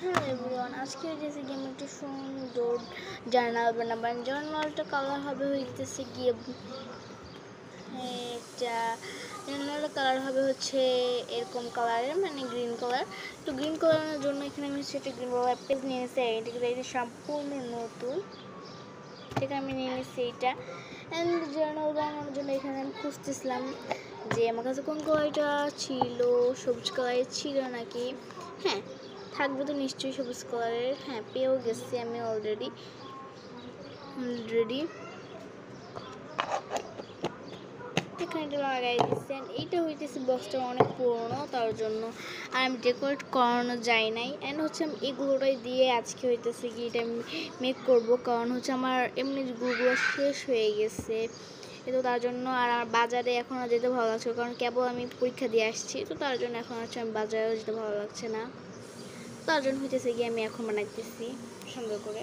Hello everyone, আজকে হইতেছে গিয়ে আমি একটু সুন্দর জার্নাল বানাবেন। জার্নালটা কালার হবে হইতেছে গিয়ে এটা জার্নালটা কালার হবে হচ্ছে এরকম কালারের, মানে গ্রিন কালার। তো গ্রিন কালারের জন্য এখানে আমি সেটা গ্রিন কালার পেজ নিয়ে নিয়েছি। এটা সম্পূর্ণ নতুন, এটা আমি নিয়ে নিয়েছি এইটা। অ্যান্ড জার্নাল বানানোর জন্য এখানে আমি খুঁজতেছিলাম যে আমার কাছে কোন কালারটা ছিল, সবুজ কালারের ছিল নাকি। হ্যাঁ, থাকবে তো নিশ্চয়ই সবুজ কালারের। হ্যাঁ, পেয়েও গেছি আমি অলরেডি। এখানে এটা লাগাই দিচ্ছি। এইটা হইতেছে বক্সটা অনেক পুরনো, তার জন্য আর আমি ডেকোরেট করানো যায় নাই। অ্যান্ড হচ্ছে আমি এগুলোটাই দিয়ে আজকে হইতেছে কি এটা আমি মেক করবো, কারণ হচ্ছে আমার এমনি গুলো শেষ হয়ে গেছে। তো তার জন্য আর আমার বাজারে এখন আর যেতে ভালো লাগছে, কারণ কেবল আমি পরীক্ষা দিয়ে আসছি। তো তার জন্য এখন হচ্ছে আমি বাজারেও যেতে ভালো লাগছে না। তার জন্য হইতেছে গিয়ে আমি এখন বানাইতেছি সুন্দর করে।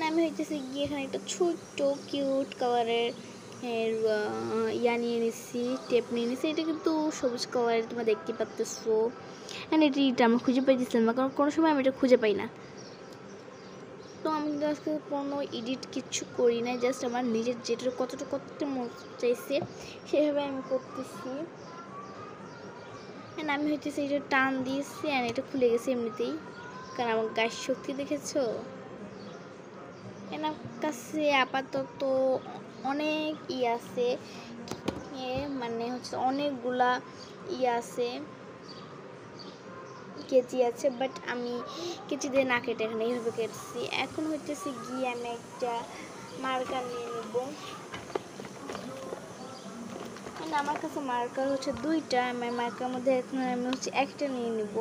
আমি হইতেছে গিয়ে এখানে একটা ছোট্ট কিউট কালারের ইয়া নিয়ে নিচ্ছি, টেপ নিয়ে নিচ্ছি। এটা কিন্তু সবুজ কালারের, তোমরা দেখতে পাচ্তেছো। অ্যান্ড এটা আমি খুঁজে পাইতেছিলাম না, কারণ কোনো সময় আমি এটা খুঁজে পাই না। তো আমি কিন্তু আজকে কোনো এডিট কিচ্ছু করি নাই, জাস্ট আমার নিজের যেটা কতটা করতে মন চাইছে সেভাবে আমি করতেছি। অ্যান্ড আমি হইতেছে এটা টান দিয়েছি অ্যান্ড এটা খুলে গেছে এমনিতেই, কারণ আমার গায়ের শক্তি দেখেছো। এনার কাছে আপাতত অনেক আছে, মানে হচ্ছে অনেকগুলা আছে, কেচি আছে, বাট আমি কেচি দিয়ে না কেটে এখানে এইভাবে কেটেছি। এখন হইতেছে গিয়ে আমি একটা মার্কার নিয়ে নেব। আমার কাছে মার্কার হচ্ছে দুইটা, আমার মার্কার মধ্যে এখন আমি হচ্ছে একটা নিয়ে নেব।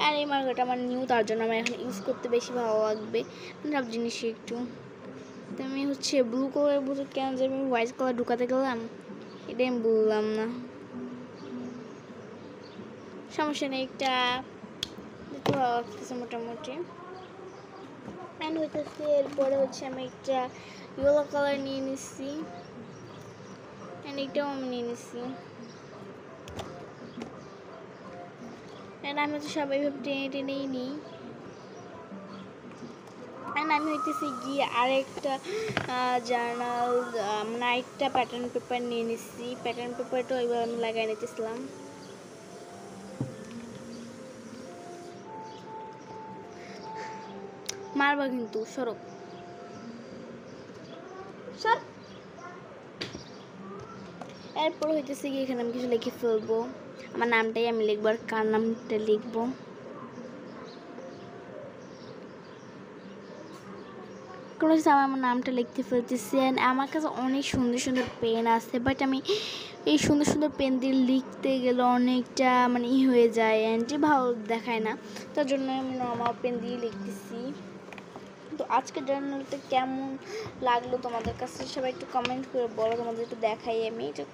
আর এই মার্কারটা আমার নিউ, তার জন্য আমার এখন ইউজ করতে বেশি ভালো লাগবে সব জিনিসই একটু। তো আমি হচ্ছে ব্লু কালার বুঝে কেন যে আমি হোয়াইট কালার ঢুকাতে গেলাম, এটাই আমি বললাম না। সমস্যা নেই, একটা দেখতে ভালো লাগতেছে মোটামুটি। অ্যান্ড হইতেছে এরপরে হচ্ছে আমি একটা ইয়েলো কালার নিয়ে নিচ্ছি, অ্যান্ড এটাও আমি নিয়ে নিচ্ছি। অ্যান্ড আমি হচ্ছে সবাই ভাবে টেনে টেনেই নিই। অ্যান্ড আমি হইতেছি গিয়ে আরেকটা জার্নাল, মানে আরেকটা প্যাটার্ন পেপার নিয়ে নিচ্ছি। প্যাটার্ন পেপারটা এবার আমি লাগাই নিতেছিলাম। মারবা কিন্তু, সরো সর। এরপর হইতেছে গিয়ে এখানে আমি কিছু লিখে ফেলবো, আমার নামটাই আমি লিখবো, আর কার নামটা লিখবো আমার নামটা লিখতে ফেলতেছি। আমার কাছে অনেক সুন্দর সুন্দর পেন আছে, বাট আমি এই সুন্দর সুন্দর পেন দিয়ে লিখতে গেলে অনেকটা মানে হয়ে যায়, যে ভালো দেখায় না। তার জন্য আমি নর্মাল পেন দিয়ে লিখতেছি। তো আজকের জার্নালটা কেমন লাগলো তোমাদের কাছে সবাই একটু কমেন্ট করে বলো, তোমাদের একটু দেখাই আমি এটা